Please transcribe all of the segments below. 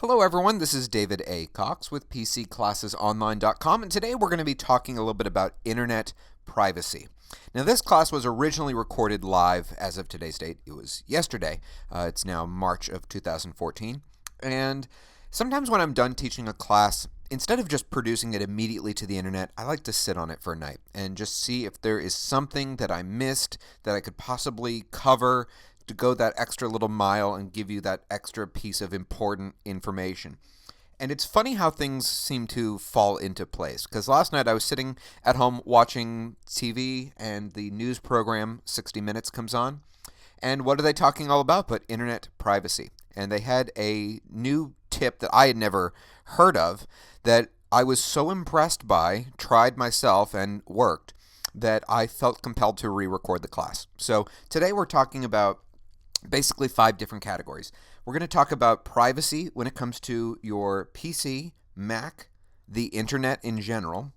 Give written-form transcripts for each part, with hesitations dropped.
Hello everyone, this is David A. Cox with PCClassesOnline.com, and today we're going to be talking a little bit about internet privacy. Now this class was originally recorded live as of today's date. It was yesterday. It's now March of 2014, and sometimes when I'm done teaching a class, instead of just producing it immediately to the internet, I like to sit on it for a night and just see if there is something that I missed that I could possibly cover to go that extra little mile and give you that extra piece of important information. And it's funny how things seem to fall into place, because last night I was sitting at home watching TV and the news program 60 Minutes comes on. And what are they talking all about but internet privacy? And they had a new tip that I had never heard of that I was so impressed by, tried myself, and worked, that I felt compelled to re-record the class. So today we're talking about basically 5 different categories. We're going to talk about privacy when it comes to your PC, Mac, the internet in general,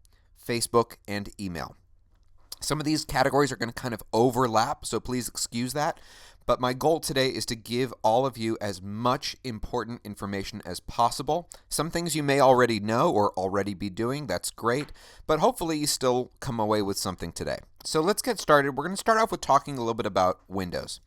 Facebook, and email. Some of these categories are going to kind of overlap, so please excuse that. But my goal today is to give all of you as much important information as possible. Some things you may already know or already be doing, that's great, but hopefully you still come away with something today. So let's get started. We're going to start off with talking a little bit about Windows.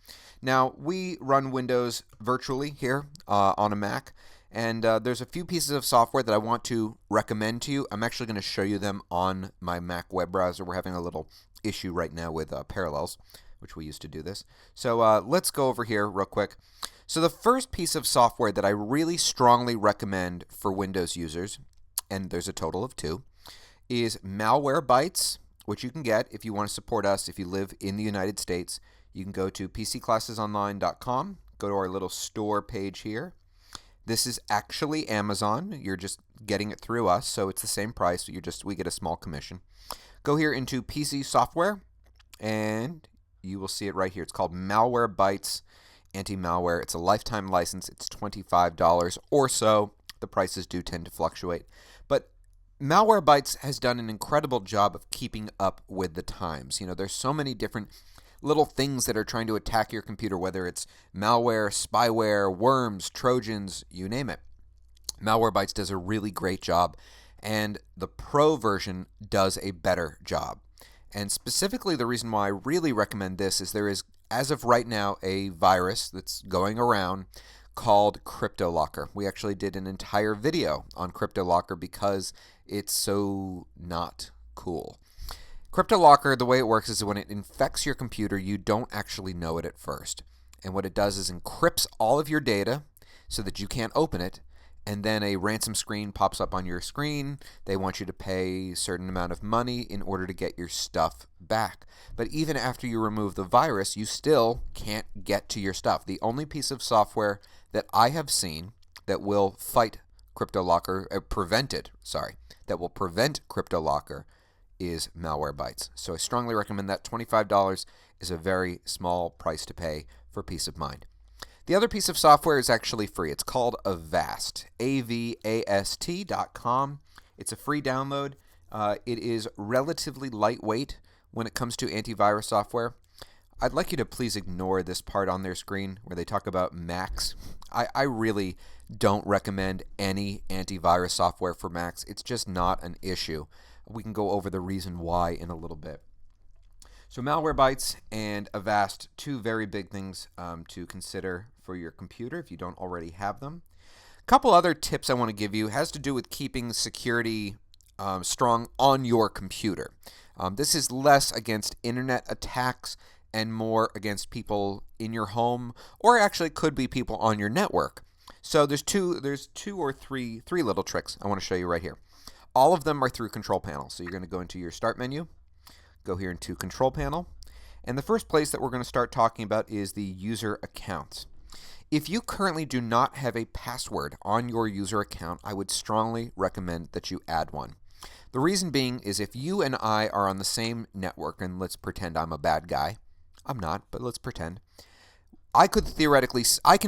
Now, we run Windows virtually here on a Mac, and there's a few pieces of software that I want to recommend to you. I'm actually going to show you them on my Mac web browser. We're having a little issue right now with Parallels, which we used to do this. So let's go over here real quick. So the first piece of software that I really strongly recommend for Windows users, and there's a total of 2, is Malwarebytes, which you can get if you want to support us if you live in the United States. You can go to PCClassesOnline.com, go to our little store page here. This is actually Amazon. You're just getting it through us, so it's the same price. We get a small commission. Go here into PC software, and you will see it right here. It's called Malwarebytes Anti-Malware. It's a lifetime license. It's $25 or so. The prices do tend to fluctuate. But Malwarebytes has done an incredible job of keeping up with the times. You know, there's so many different little things that are trying to attack your computer, whether it's malware, spyware, worms, trojans, you name it. Malwarebytes does a really great job, and the Pro version does a better job. And specifically, the reason why I really recommend this is there is, as of right now, a virus that's going around called CryptoLocker. We actually did an entire video on CryptoLocker because it's so not cool. CryptoLocker, the way it works is when it infects your computer, you don't actually know it at first. And what it does is encrypts all of your data so that you can't open it, and then a ransom screen pops up on your screen. They want you to pay a certain amount of money in order to get your stuff back. But even after you remove the virus, you still can't get to your stuff. The only piece of software that I have seen that will fight CryptoLocker, that will prevent CryptoLocker is Malwarebytes. So I strongly recommend that. $25 is a very small price to pay for peace of mind. The other piece of software is actually free. It's called Avast, avast.com. It's a free download. It is relatively lightweight when it comes to antivirus software. I'd like you to please ignore this part on their screen where they talk about Macs. I really don't recommend any antivirus software for Macs. It's just not an issue. We can go over the reason why in a little bit. So Malwarebytes and Avast, 2 very big things to consider for your computer if you don't already have them. A couple other tips I want to give you has to do with keeping security strong on your computer. This is less against internet attacks and more against people in your home, or actually could be people on your network. So there's two or three little tricks I want to show you right here. All of them are through Control Panel. So you're going to go into your Start menu, go here into Control Panel, and the first place that we're going to start talking about is the user accounts. If you currently do not have a password on your user account, I would strongly recommend that you add one. The reason being is if you and I are on the same network, and let's pretend I'm a bad guy. I'm not, but let's pretend. I can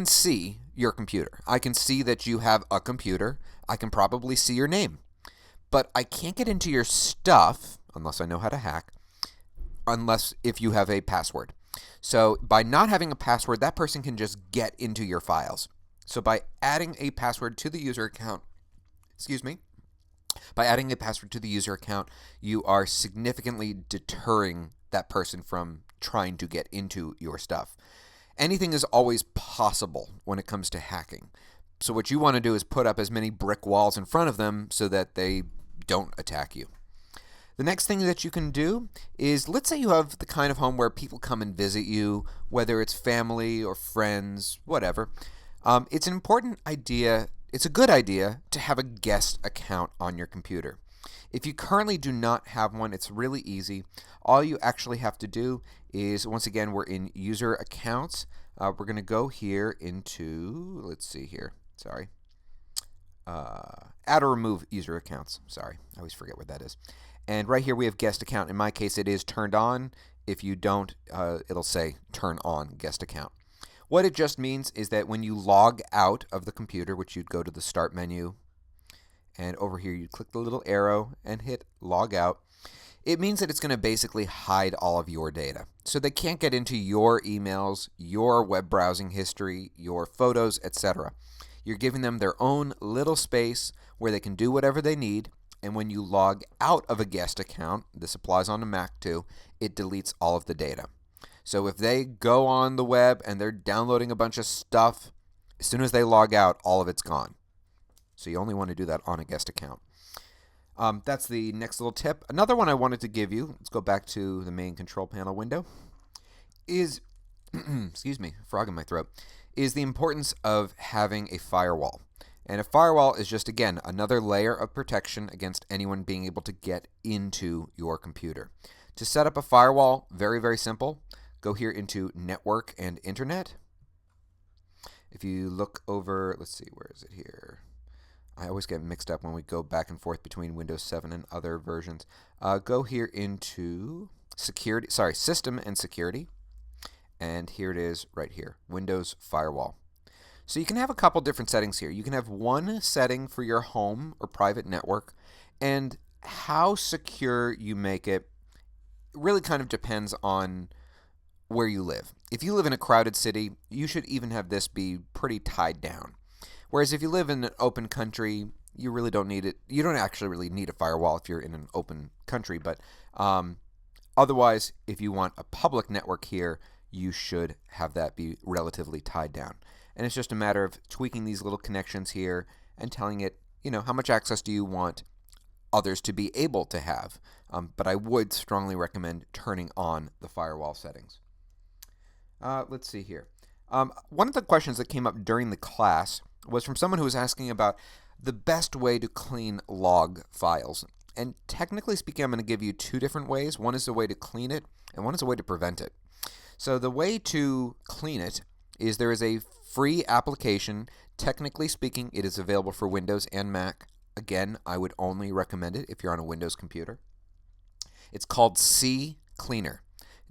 see your computer. I can see that you have a computer. I can probably see your name. But I can't get into your stuff, unless I know how to hack, if you have a password. So by not having a password, that person can just get into your files. So by adding a password to the user account, by adding a password to the user account, you are significantly deterring that person from trying to get into your stuff. Anything is always possible when it comes to hacking. So what you want to do is put up as many brick walls in front of them so that they don't attack you. The next thing that you can do is, let's say you have the kind of home where people come and visit you, whether it's family or friends, whatever. It's an important idea, it's a good idea to have a guest account on your computer. If you currently do not have one, it's really easy. All you actually have to do is, once again, we're in user accounts. We're going to go here into, let's see here, sorry. Add or remove user accounts. Sorry, I always forget what that is. And right here we have guest account. In my case, it is turned on. If you don't, it'll say turn on guest account. What it just means is that when you log out of the computer, which you'd go to the start menu, and over here you click the little arrow and hit log out, it means that it's going to basically hide all of your data. So they can't get into your emails, your web browsing history, your photos, etc. You're giving them their own little space where they can do whatever they need, and when you log out of a guest account, this applies on a Mac too, it deletes all of the data. So if they go on the web and they're downloading a bunch of stuff, as soon as they log out, all of it's gone. So you only want to do that on a guest account. That's the next little tip. Another one I wanted to give you, let's go back to the main control panel window, is, excuse me, frog in my throat, is the importance of having a firewall. And a firewall is just, again, another layer of protection against anyone being able to get into your computer. To set up a firewall, very, very simple. Go here into Network and Internet. If you look over, let's see, where is it here? I always get mixed up when we go back and forth between Windows 7 and other versions. Go here into System and Security. And here it is right here, Windows Firewall. So you can have a couple different settings here. You can have one setting for your home or private network, and how secure you make it really kind of depends on where you live. If you live in a crowded city, you should even have this be pretty tied down. Whereas if you live in an open country, you really don't need it. You don't actually really need a firewall if you're in an open country, but otherwise, if you want a public network here, you should have that be relatively tied down. And it's just a matter of tweaking these little connections here and telling it, how much access do you want others to be able to have. But I would strongly recommend turning on the firewall settings. Let's see here. One of the questions that came up during the class was from someone who was asking about the best way to clean log files. And technically speaking, I'm going to give you two different ways. One is the way to clean it, and one is the way to prevent it. So the way to clean it is there is a free application. Technically speaking, it is available for Windows and Mac. Again, I would only recommend it if you're on a Windows computer. It's called C Cleaner.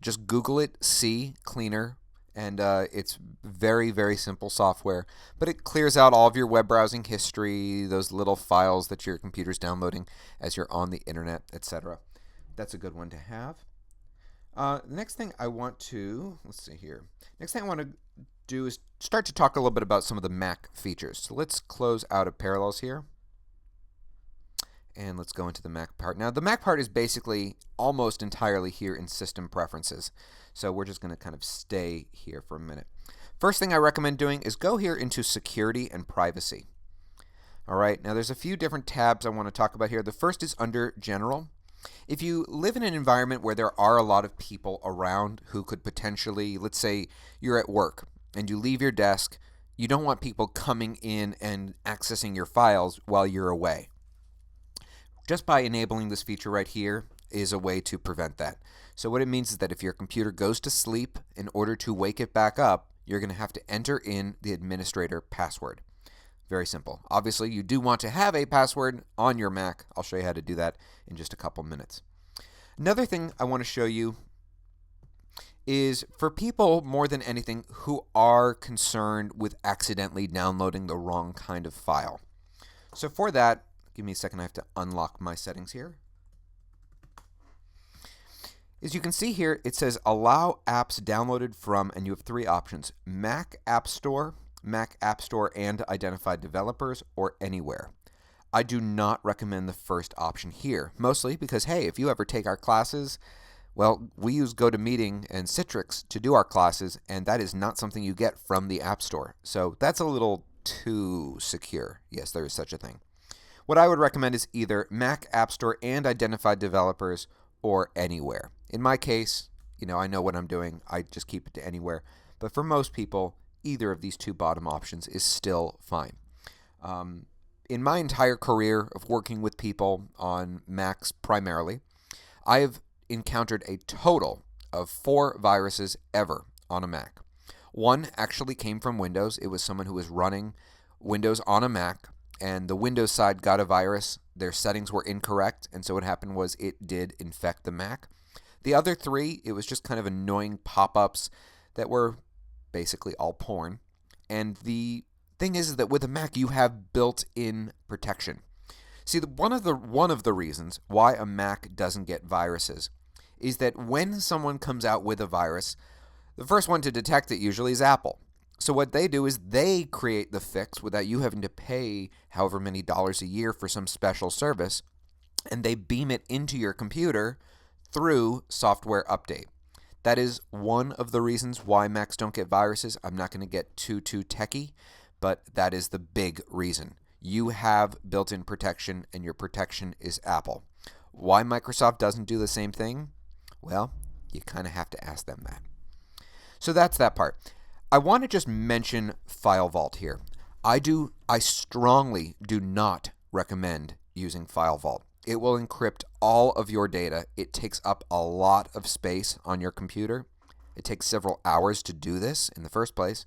Just Google it, C Cleaner, and it's very, very simple software. But it clears out all of your web browsing history, those little files that your computer's downloading as you're on the internet, etc. That's a good one to have. The next thing I want to, do is start to talk a little bit about some of the Mac features. So let's close out of Parallels here. And let's go into the Mac part. Now, the Mac part is basically almost entirely here in System Preferences. So we're just going to kind of stay here for a minute. First thing I recommend doing is go here into Security and Privacy. All right, now there's a few different tabs I want to talk about here. The first is under General. If you live in an environment where there are a lot of people around who could potentially, let's say you're at work and you leave your desk, you don't want people coming in and accessing your files while you're away. Just by enabling this feature right here is a way to prevent that. So what it means is that if your computer goes to sleep, in order to wake it back up, you're going to have to enter in the administrator password. Very simple. Obviously, you do want to have a password on your Mac. I'll show you how to do that in just a couple minutes. Another thing I want to show you is for people more than anything who are concerned with accidentally downloading the wrong kind of file. So for that, give me a second, I have to unlock my settings here. As you can see here, it says allow apps downloaded from, and you have three options: Mac App Store, Mac App Store and identified developers, or anywhere. I do not recommend the first option here, mostly because, hey, if you ever take our classes, well, we use GoToMeeting and Citrix to do our classes, and that is not something you get from the App Store. So that's a little too secure. Yes, there is such a thing. What I would recommend is either Mac App Store and identified developers or anywhere. In my case, I know what I'm doing. I just keep it to anywhere. But for most people, either of these two bottom options is still fine. In my entire career of working with people on Macs primarily, I have encountered a total of 4 viruses ever on a Mac. One actually came from Windows. It was someone who was running Windows on a Mac, and the Windows side got a virus. Their settings were incorrect, and so what happened was it did infect the Mac. The other 3, it was just kind of annoying pop-ups that were basically all porn. And the thing is that with a Mac, you have built-in protection. See, one of the reasons why a Mac doesn't get viruses is that when someone comes out with a virus, the first one to detect it usually is Apple. So what they do is they create the fix without you having to pay however many dollars a year for some special service, and they beam it into your computer through software update. That is one of the reasons why Macs don't get viruses. I'm not going to get too techie, but that is the big reason. You have built-in protection, and your protection is Apple. Why Microsoft doesn't do the same thing? Well, you kind of have to ask them that. So that's that part. I want to just mention File Vault here. I strongly do not recommend using File Vault. It will encrypt all of your data. It takes up a lot of space on your computer. It takes several hours to do this in the first place.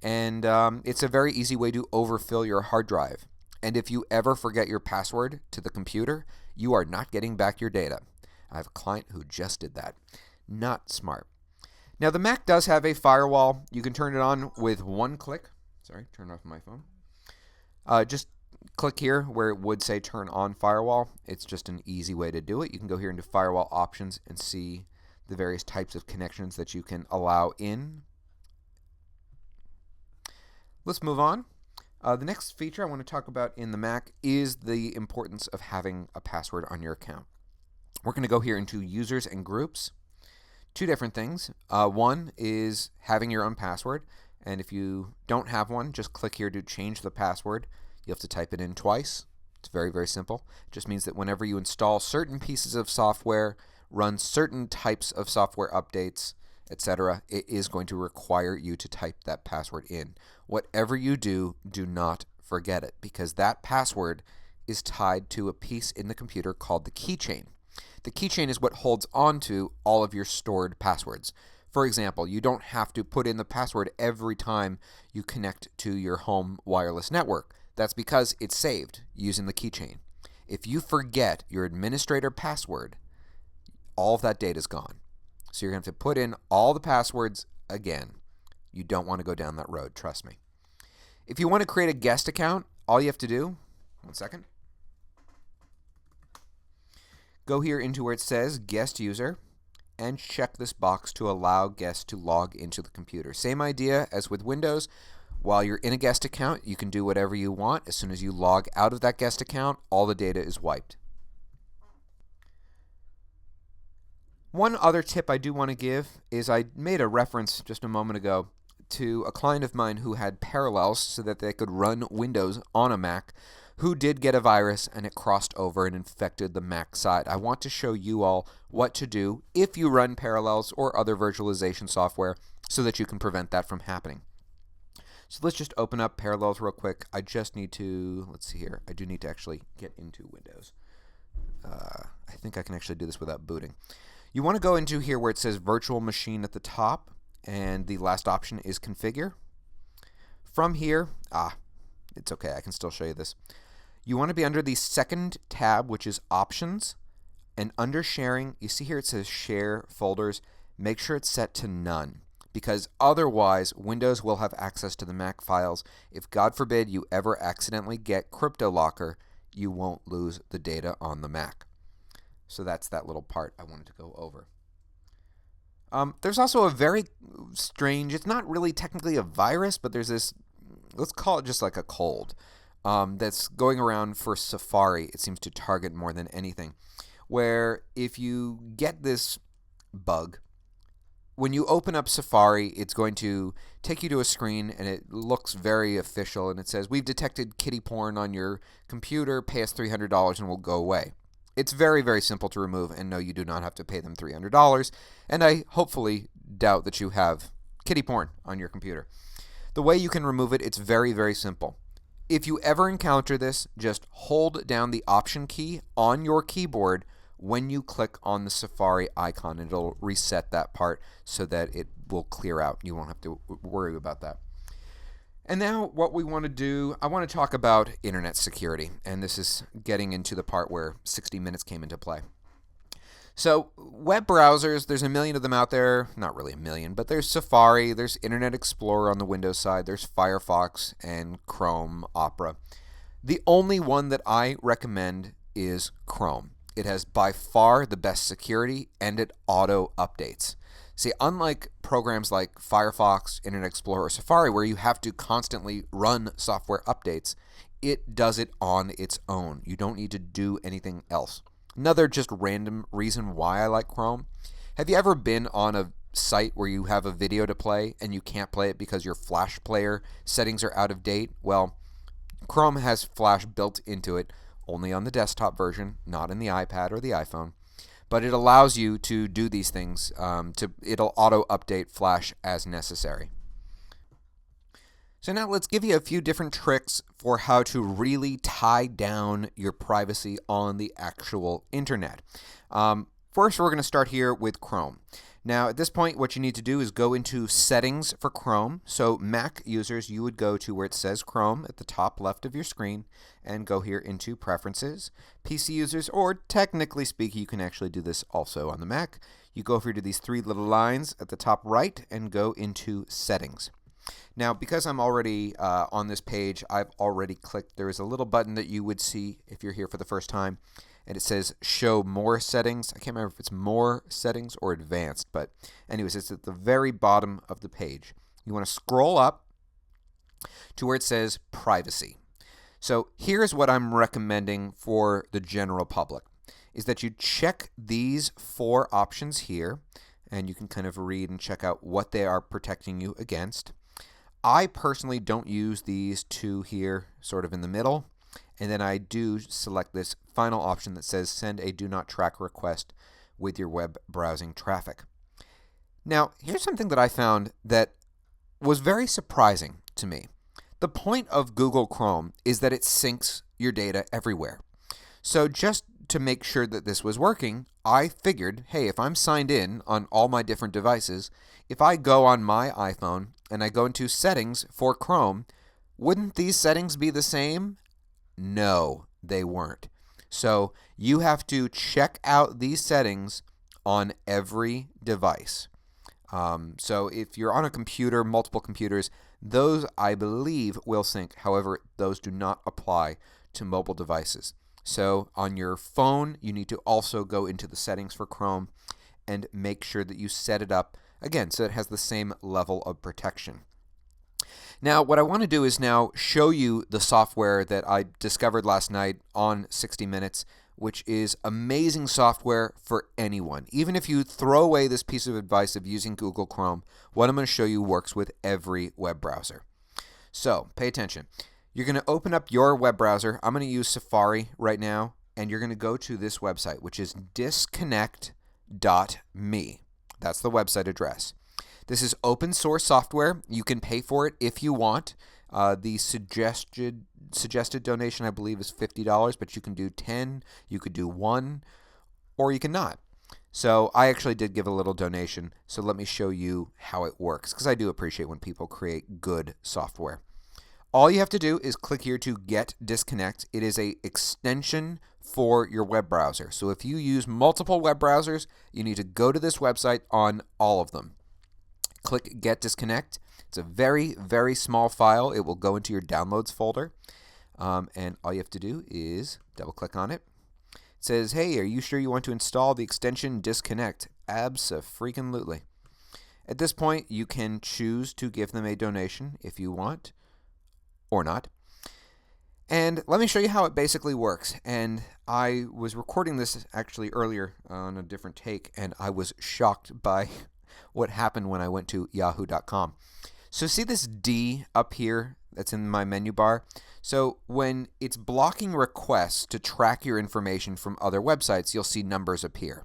And it's a very easy way to overfill your hard drive. And if you ever forget your password to the computer, you are not getting back your data. I have a client who just did that. Not smart. Now, the Mac does have a firewall. You can turn it on with one click. Sorry, turn it off my phone. Just click here where it would say turn on firewall. It's just an easy way to do it. You can go here into firewall options and see the various types of connections that you can allow in. Let's move on. The next feature I want to talk about in the Mac is the importance of having a password on your account. We're going to go here into users and groups. 2 different things. One is having your own password, and if you don't have one, just click here to change the password. You have to type it in twice. It's very, very simple. It just means that whenever you install certain pieces of software, run certain types of software updates, etc., it is going to require you to type that password in. Whatever you do, do not forget it, because that password is tied to a piece in the computer called the keychain. The keychain is what holds on to all of your stored passwords. For example, you don't have to put in the password every time you connect to your home wireless network. That's because it's saved using the keychain. If you forget your administrator password, all of that data is gone. So you're going to have to put in all the passwords again. You don't want to go down that road, trust me. If you want to create a guest account, all you have to do, one second, go here into where it says guest user and check this box to allow guests to log into the computer. Same idea as with Windows. While you're in a guest account, you can do whatever you want. As soon as you log out of that guest account, all the data is wiped. One other tip I do want to give is I made a reference just a moment ago to a client of mine who had Parallels so that they could run Windows on a Mac, who did get a virus and it crossed over and infected the Mac side. I want to show you all what to do if you run Parallels or other virtualization software so that you can prevent that from happening. So let's just open up Parallels real quick. I just need to, let's see here, I do need to actually get into Windows. I think I can actually do this without booting. You want to go into here where it says virtual machine at the top, and the last option is configure. From here, it's okay, I can still show you this. You want to be under the second tab, which is options, and under sharing, you see here it says share folders. Make sure it's set to none, because otherwise Windows will have access to the Mac files. If God forbid you ever accidentally get CryptoLocker, you won't lose the data on the Mac. So that's that little part I wanted to go over. There's also a very strange, it's not really technically a virus, but there's this let's call it just like a cold, that's going around for Safari. It seems to target more than anything, where if you get this bug, when you open up Safari, it's going to take you to a screen and it looks very official and it says, "We've detected kitty porn on your computer, pay us $300 and we'll go away." It's very, very simple to remove, and no, you do not have to pay them $300, and I hopefully doubt that you have kitty porn on your computer. The way you can remove it, it's very, very simple. If you ever encounter this, just hold down the Option key on your keyboard when you click on the Safari icon. It'll reset that part so that it will clear out. You won't have to worry about that. And now what we want to do, I want to talk about internet security. And this is getting into the part where 60 Minutes came into play. So web browsers, there's a million of them out there. Not really a million, but there's Safari, there's Internet Explorer on the Windows side, there's Firefox and Chrome, Opera. The only one that I recommend is Chrome. It has by far the best security, and it auto updates. See, unlike programs like Firefox, Internet Explorer, or Safari, where you have to constantly run software updates, it does it on its own. You don't need to do anything else. Another just random reason why I like Chrome. Have you ever been on a site where you have a video to play and you can't play it because your Flash player settings are out of date? Well, Chrome has Flash built into it, only on the desktop version, not in the iPad or the iPhone. But it allows you to do these things. It'll auto-update Flash as necessary. So now let's give you a few different tricks for how to really tie down your privacy on the actual internet. First, we're going to start here with Chrome. Now, at this point, what you need to do is go into Settings for Chrome. So Mac users, you would go to where it says Chrome at the top left of your screen and go here into Preferences. PC users, or technically speaking, you can actually do this also on the Mac. You go over to these three little lines at the top right and go into Settings. Now, because I'm already on this page, I've already clicked. There is a little button that you would see if you're here for the first time, and it says Show More Settings. I can't remember if it's More Settings or Advanced, but anyways, it's at the very bottom of the page. You want to scroll up to where it says Privacy. So here's what I'm recommending for the general public, is that you check these four options here, and you can kind of read and check out what they are protecting you against. I personally don't use these two here sort of in the middle, and then I do select this final option that says Send a Do Not Track request with your web browsing traffic. Now, here's something that I found that was very surprising to me. The point of Google Chrome is that it syncs your data everywhere. So just to make sure that this was working, I figured, hey, if I'm signed in on all my different devices, if I go on my iPhone and I go into Settings for Chrome, wouldn't these settings be the same? No, they weren't. So you have to check out these settings on every device. So if you're on a computer, multiple computers, those I believe will sync. However, those do not apply to mobile devices. So on your phone, you need to also go into the settings for Chrome and make sure that you set it up, again, so it has the same level of protection. Now, what I want to do is now show you the software that I discovered last night on 60 Minutes, which is amazing software for anyone. Even if you throw away this piece of advice of using Google Chrome, what I'm going to show you works with every web browser. So, pay attention. You're going to open up your web browser. I'm going to use Safari right now, and you're going to go to this website, which is disconnect.me. That's the website address. This is open source software. You can pay for it if you want. The suggested donation, I believe, is $50, but you can do 10, you could do 1, or you can not. So I actually did give a little donation, so let me show you how it works, because I do appreciate when people create good software. All you have to do is click here to Get Disconnect. It is an extension for your web browser. So if you use multiple web browsers, you need to go to this website on all of them. Click Get Disconnect. It's a very, very small file. It will go into your Downloads folder. And all you have to do is double-click on it. It says, hey, are you sure you want to install the extension Disconnect? Abso-freaking-lutely. At this point, you can choose to give them a donation if you want, or not. And let me show you how it basically works. And I was recording this actually earlier on a different take, and I was shocked by what happened when I went to yahoo.com. So see this D up here that's in my menu bar? So when it's blocking requests to track your information from other websites, you'll see numbers appear.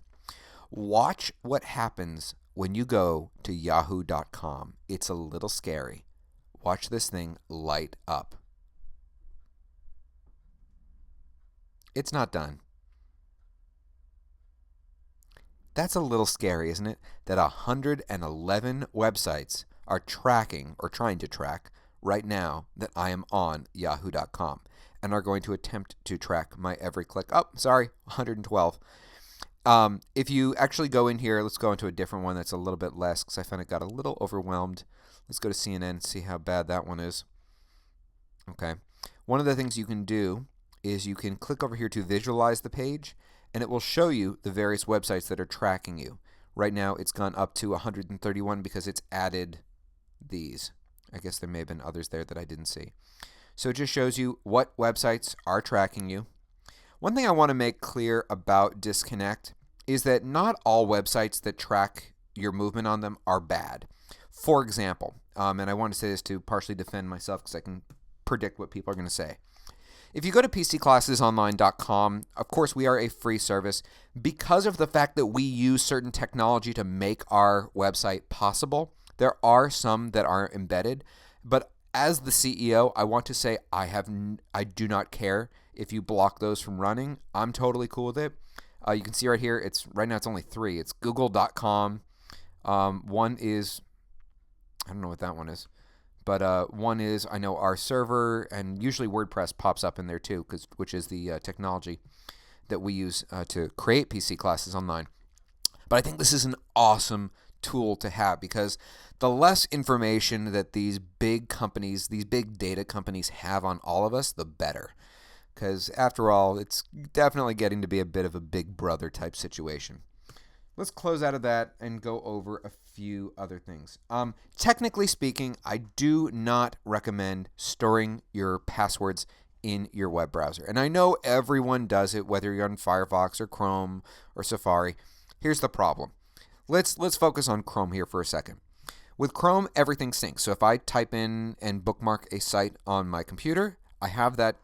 Watch what happens when you go to yahoo.com. It's a little scary. Watch this thing light up. It's not done. That's a little scary, isn't it? That 111 websites are tracking or trying to track right now that I am on yahoo.com and are going to attempt to track my every click. Oh, sorry, 112. If you actually go in here, let's go into a different one that's a little bit less because I found it got a little overwhelmed. Let's go to CNN and see how bad that one is. Okay. One of the things you can do is you can click over here to visualize the page, and it will show you the various websites that are tracking you. Right now, it's gone up to 131 because it's added these. I guess there may have been others there that I didn't see. So it just shows you what websites are tracking you. One thing I want to make clear about Disconnect is that not all websites that track your movement on them are bad. For example, and I want to say this to partially defend myself because I can predict what people are going to say. If you go to pcclassesonline.com, of course, we are a free service. Because of the fact that we use certain technology to make our website possible, there are some that are embedded. But as the CEO, I want to say I do not care if you block those from running. I'm totally cool with it. You can see right here, right now it's only 3. It's google.com. One is, I don't know what that one is. But one is, I know, our server, and usually WordPress pops up in there too, which is the technology that we use to create PC Classes Online. But I think this is an awesome tool to have because the less information that these big companies, these big data companies have on all of us, the better. Because after all, it's definitely getting to be a bit of a big brother type situation. Let's close out of that and go over a few other things. Technically speaking, I do not recommend storing your passwords in your web browser. And I know everyone does it, whether you're on Firefox or Chrome or Safari. Here's the problem. Let's focus on Chrome here for a second. With Chrome, everything syncs. So if I type in and bookmark a site on my computer, I have that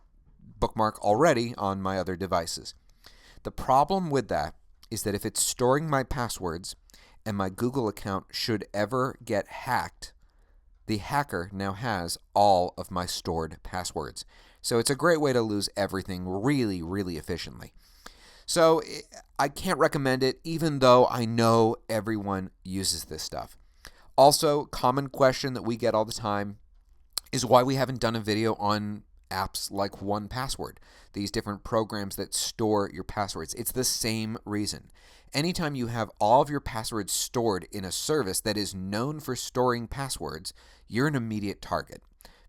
bookmark already on my other devices. The problem with that is that if it's storing my passwords and my Google account should ever get hacked, the hacker now has all of my stored passwords. So it's a great way to lose everything really, really efficiently. So I can't recommend it, even though I know everyone uses this stuff. Also, common question that we get all the time is why we haven't done a video on apps like 1Password, these different programs that store your passwords. It's the same reason. Anytime you have all of your passwords stored in a service that is known for storing passwords, you're an immediate target.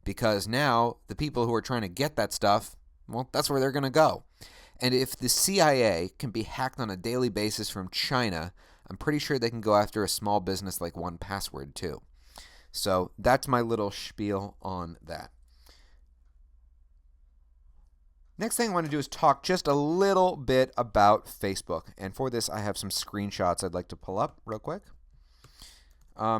Because now the people who are trying to get that stuff, well, that's where they're going to go. And if the CIA can be hacked on a daily basis from China, I'm pretty sure they can go after a small business like 1Password too. So that's my little spiel on that. Next thing I want to do is talk just a little bit about Facebook. And for this, I have some screenshots I'd like to pull up real quick.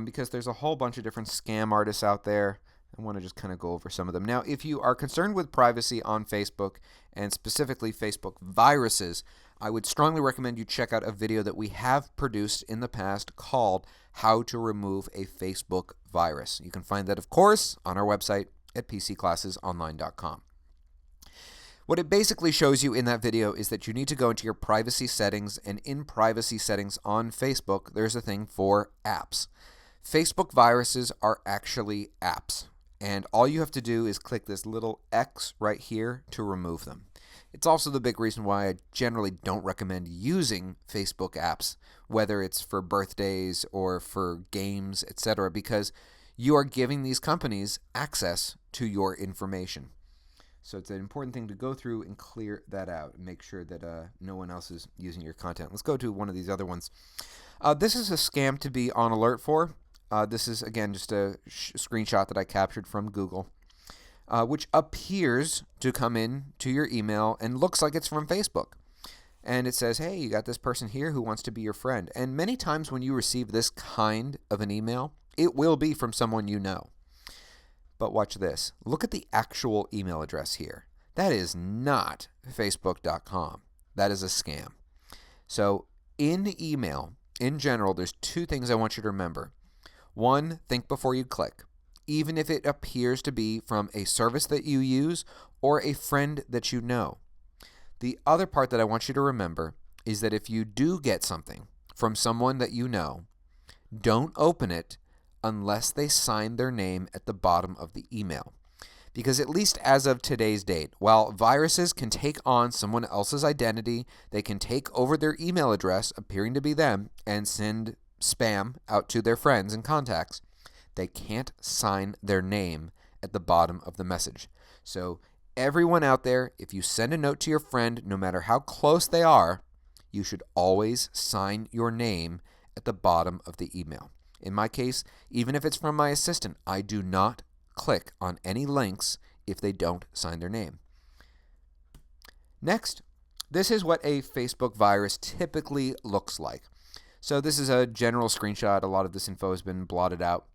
Because there's a whole bunch of different scam artists out there. I want to just kind of go over some of them. Now, if you are concerned with privacy on Facebook, and specifically Facebook viruses, I would strongly recommend you check out a video that we have produced in the past called How to Remove a Facebook Virus. You can find that, of course, on our website at pcclassesonline.com. What it basically shows you in that video is that you need to go into your privacy settings, and in privacy settings on Facebook, there's a thing for apps. Facebook viruses are actually apps, and all you have to do is click this little X right here to remove them. It's also the big reason why I generally don't recommend using Facebook apps, whether it's for birthdays or for games, etc., because you are giving these companies access to your information. So it's an important thing to go through and clear that out and make sure that no one else is using your content. Let's go to one of these other ones. This is a scam to be on alert for. This is, again, just a screenshot that I captured from Google. which appears to come in to your email and looks like it's from Facebook. And it says, hey, you got this person here who wants to be your friend. And many times when you receive this kind of an email, it will be from someone you know. But watch this. Look at the actual email address here. That is not facebook.com. That is a scam. So in email, in general, there's two things I want you to remember. One, think before you click, even if it appears to be from a service that you use or a friend that you know. The other part that I want you to remember is that if you do get something from someone that you know, don't open it unless they sign their name at the bottom of the email. Because at least as of today's date, while viruses can take on someone else's identity, they can take over their email address, appearing to be them, and send spam out to their friends and contacts, they can't sign their name at the bottom of the message. So everyone out there, if you send a note to your friend, no matter how close they are, you should always sign your name at the bottom of the email. In my case, even if it's from my assistant, I do not click on any links if they don't sign their name. Next, this is what a Facebook virus typically looks like. So this is a general screenshot. A lot of this info has been blotted out.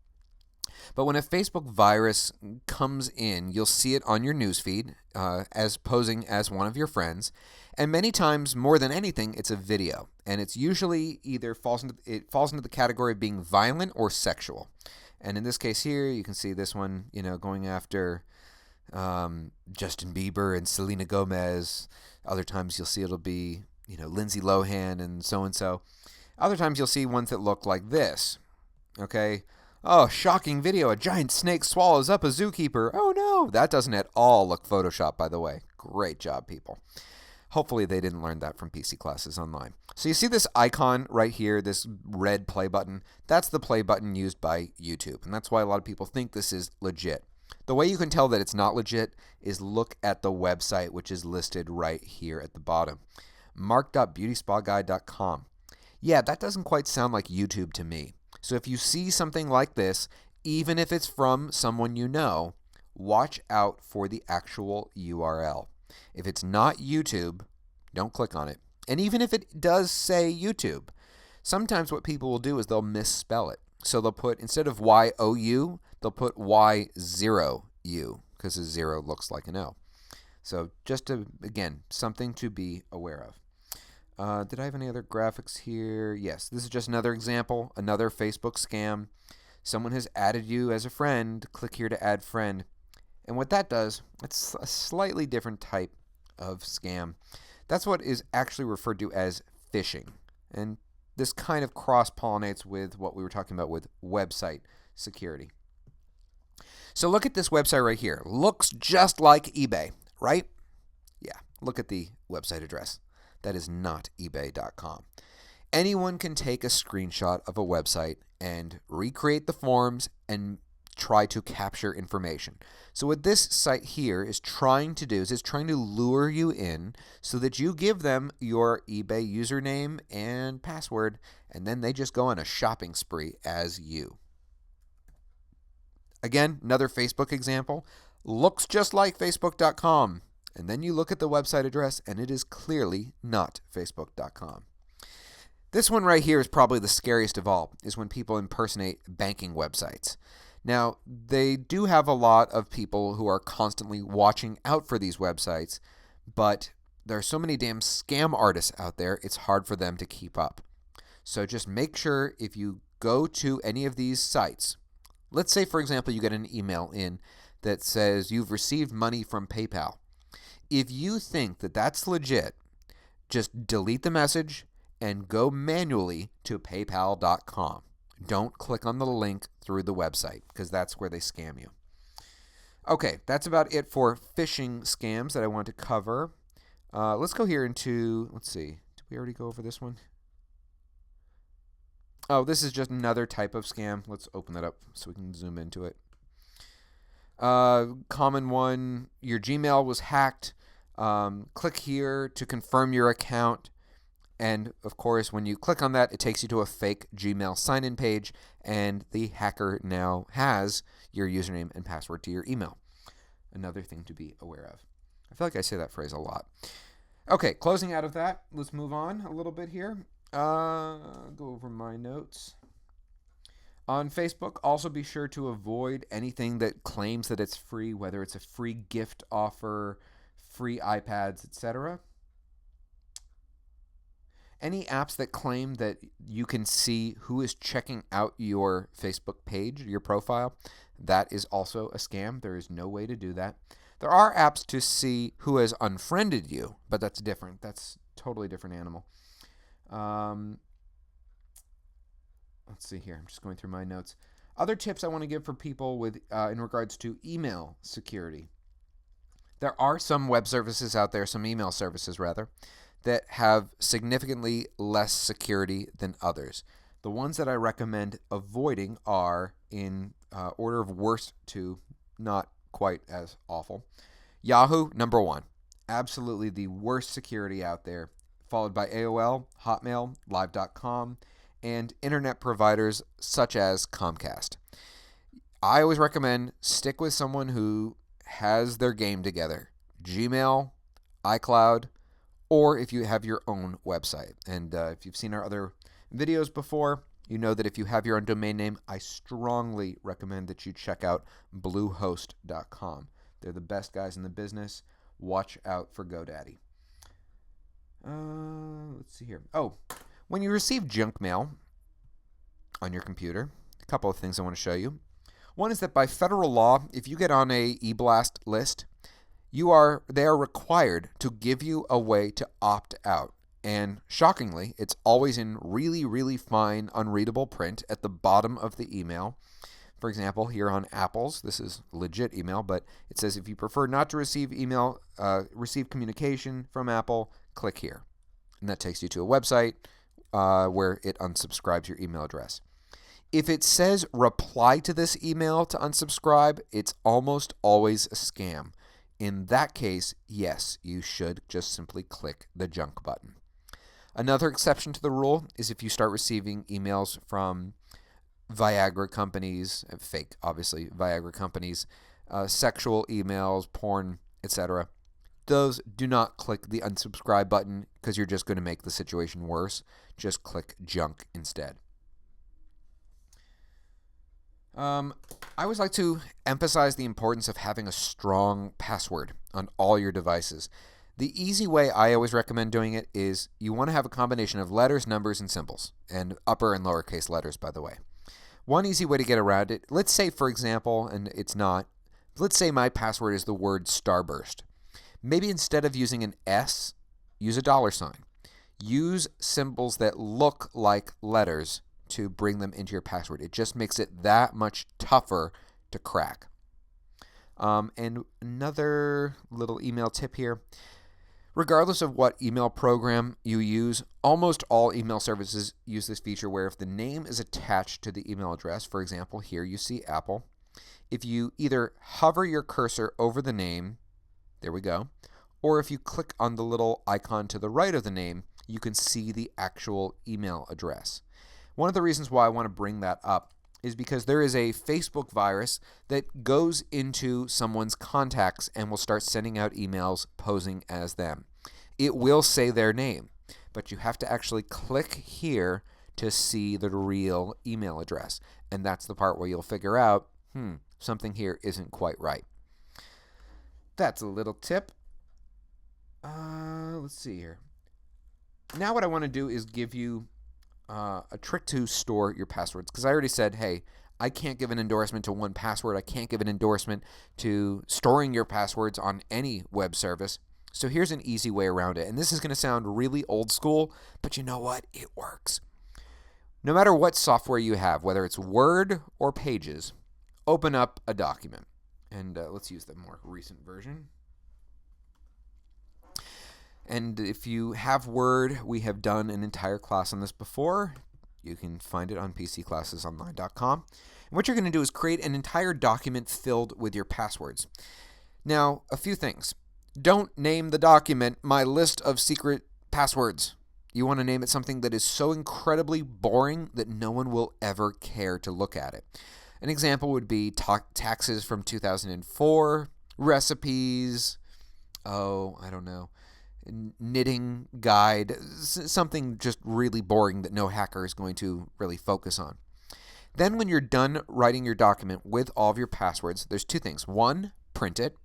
But when a Facebook virus comes in, you'll see it on your newsfeed as posing as one of your friends. And many times, more than anything, it's a video. And it's usually either falls into the category of being violent or sexual. And in this case here, you can see this one, going after Justin Bieber and Selena Gomez. Other times you'll see it'll be, Lindsay Lohan and so. Other times you'll see ones that look like this. Okay. Oh, shocking video. A giant snake swallows up a zookeeper. Oh no. That doesn't at all look Photoshopped, by the way. Great job, people. Hopefully they didn't learn that from PC Classes Online. So you see this icon right here, this red play button? That's the play button used by YouTube. And that's why a lot of people think this is legit. The way you can tell that it's not legit is look at the website, which is listed right here at the bottom. mark.beautyspaguide.com. Yeah, that doesn't quite sound like YouTube to me. So if you see something like this, even if it's from someone you know, watch out for the actual URL. If it's not YouTube, don't click on it. And even if it does say YouTube, sometimes what people will do is they'll misspell it. So they'll put, instead of Y-O-U, they'll put Y0U, because a 0 looks like an O. So just to, again, something to be aware of. Did I have any other graphics here? Yes, this is just another example, another Facebook scam. Someone has added you as a friend. Click here to add friend. And what that does, it's a slightly different type of scam. That's what is actually referred to as phishing. And this kind of cross-pollinates with what we were talking about with website security. So look at this website right here. Looks just like eBay, right? Yeah, look at the website address. That is not ebay.com. Anyone can take a screenshot of a website and recreate the forms and try to capture information. So what this site here is trying to do is it's trying to lure you in so that you give them your eBay username and password, and then they just go on a shopping spree as you. Again, another Facebook example. Looks just like facebook.com. And then you look at the website address, and it is clearly not facebook.com. This one right here is probably the scariest of all, is when people impersonate banking websites. Now, they do have a lot of people who are constantly watching out for these websites, but there are so many damn scam artists out there, it's hard for them to keep up. So just make sure if you go to any of these sites, let's say, for example, you get an email in that says you've received money from PayPal. If you think that that's legit, just delete the message and go manually to paypal.com. Don't click on the link through the website because that's where they scam you. Okay, that's about it for phishing scams that I want to cover. Let's go here into, let's see, did we already go over this one? Oh, this is just another type of scam. Let's open that up so we can zoom into it. Common one, your Gmail was hacked. Click here to confirm your account. And of course, when you click on that, it takes you to a fake Gmail sign-in page, and the hacker now has your username and password to your email. another thing to be aware of. I feel like I say that phrase a lot. Okay, closing out of that, let's move on a little bit here. Go over my notes. On Facebook, also be sure to avoid anything that claims that it's free, whether it's a free gift offer, free iPads, etc. Any apps that claim that you can see who is checking out your Facebook page, your profile, that is also a scam. There is no way to do that. There are apps to see who has unfriended you, but that's different. That's a totally different animal. Let's see here. I'm just going through my notes. Other tips I want to give for people with in regards to email security. There are some web services out there, some email services rather, that have significantly less security than others. The ones that I recommend avoiding are in order of worst to not quite as awful. Yahoo, number one. Absolutely the worst security out there, followed by AOL, Hotmail, Live.com, and internet providers such as Comcast. I always recommend stick with someone who has their game together. Gmail, iCloud, or if you have your own website. And if you've seen our other videos before, you know that if you have your own domain name, I strongly recommend that you check out bluehost.com. They're the best guys in the business. Watch out for GoDaddy. Let's see here. Oh, when you receive junk mail on your computer, a couple of things I want to show you. One is that by federal law, if you get on a eBlast list, they are required to give you a way to opt out. And shockingly, it's always in really, really fine, unreadable print at the bottom of the email. For example, here on Apple's, this is legit email, but it says if you prefer not to receive receive communication from Apple, click here. And that takes you to a website where it unsubscribes your email address. If it says reply to this email to unsubscribe, it's almost always a scam. In that case, yes, you should just simply click the junk button. Another exception to the rule is if you start receiving emails from Viagra companies, fake, obviously, Viagra companies, sexual emails, porn, etc. Those do not click the unsubscribe button because you're just going to make the situation worse. Just click junk instead. I always like to emphasize the importance of having a strong password on all your devices. The easy way I always recommend doing it is you want to have a combination of letters, numbers, and symbols, and upper and lowercase letters, by the way. One easy way to get around it, let's say, for example, and it's not, let's say my password is the word starburst. Maybe instead of using an S, use a $sign. Use symbols that look like letters to bring them into your password. It just makes it that much tougher to crack. And another little email tip here. Regardless of what email program you use, almost all email services use this feature where if the name is attached to the email address, for example, here you see Apple, if you either hover your cursor over the name, there we go, or if you click on the little icon to the right of the name, you can see the actual email address. One of the reasons why I want to bring that up is because there is a Facebook virus that goes into someone's contacts and will start sending out emails posing as them. It will say their name, but you have to actually click here to see the real email address. And that's the part where you'll figure out, something here isn't quite right. That's a little tip. Let's see here. Now what I want to do is give you a trick to store your passwords, because I already said, hey, I can't give an endorsement to 1Password. I can't give an endorsement to storing your passwords on any web service. So here's an easy way around it. And this is going to sound really old school, but you know what? It works. No matter what software you have, whether it's Word or Pages, open up a document. And let's use the more recent version. And if you have Word, we have done an entire class on this before. You can find it on pcclassesonline.com. And what you're going to do is create an entire document filled with your passwords. Now, a few things. Don't name the document my list of secret passwords. You want to name it something that is so incredibly boring that no one will ever care to look at it. An example would be taxes from 2004, recipes, I don't know, knitting guide, something just really boring that no hacker is going to really focus on. Then when you're done writing your document with all of your passwords, there's two things. One, print it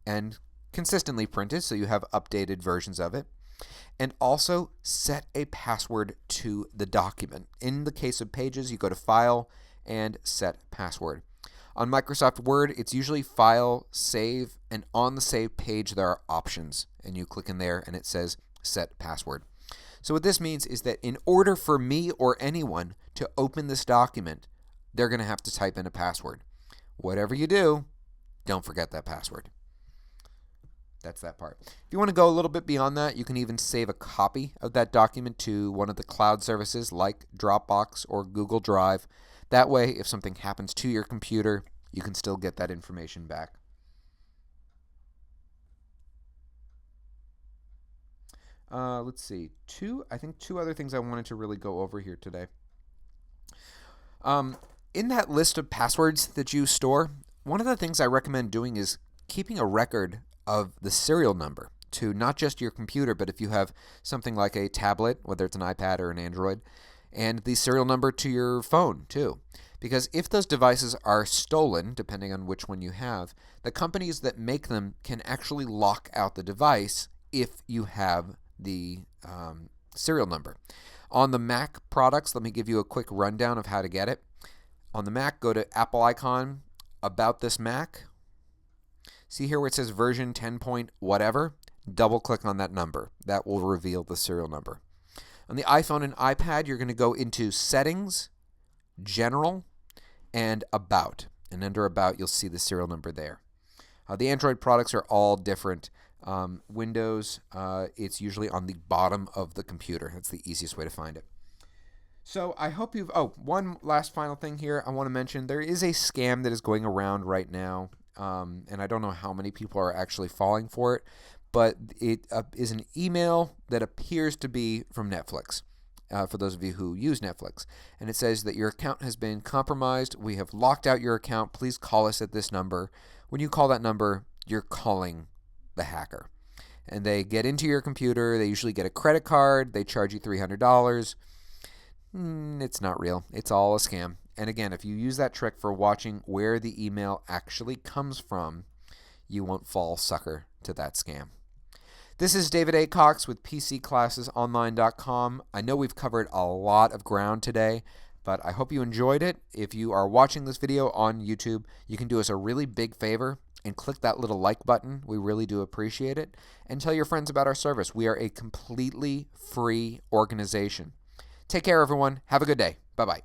and consistently print it so you have updated versions of it. And also set a password to the document. In the case of Pages, you go to File and Set Password. On Microsoft Word, it's usually File, Save, and on the Save page there are options. And you click in there and it says Set Password. So what this means is that in order for me or anyone to open this document, they're going to have to type in a password. Whatever you do, don't forget that password. That's that part. If you want to go a little bit beyond that, you can even save a copy of that document to one of the cloud services like Dropbox or Google Drive. That way, if something happens to your computer, you can still get that information back. Let's see. I think two other things I wanted to really go over here today. In that list of passwords that you store, one of the things I recommend doing is keeping a record of the serial number to not just your computer, but if you have something like a tablet, whether it's an iPad or an Android, and the serial number to your phone too. Because if those devices are stolen, depending on which one you have, the companies that make them can actually lock out the device if you have the serial number. On the Mac products, let me give you a quick rundown of how to get it. On the Mac, go to Apple icon, About This Mac. See here where it says version 10 point whatever? Double click on that number. That will reveal the serial number. On the iPhone and iPad, you're going to go into Settings, General, and About. And under About, you'll see the serial number there. The Android products are all different. Windows, it's usually on the bottom of the computer. That's the easiest way to find it. So I hope you've... one last final thing here I want to mention. There is a scam that is going around right now. And I don't know how many people are actually falling for it, but it is an email that appears to be from Netflix, for those of you who use Netflix. And it says that your account has been compromised. We have locked out your account. Please call us at this number. When you call that number, you're calling the hacker. And they get into your computer. They usually get a credit card. They charge you $300. It's not real. It's all a scam. And again, if you use that trick for watching where the email actually comes from, you won't fall sucker to that scam. This is David A. Cox with PCClassesOnline.com. I know we've covered a lot of ground today, but I hope you enjoyed it. If you are watching this video on YouTube, you can do us a really big favor and click that little like button. We really do appreciate it. And tell your friends about our service. We are a completely free organization. Take care, everyone. Have a good day. Bye-bye.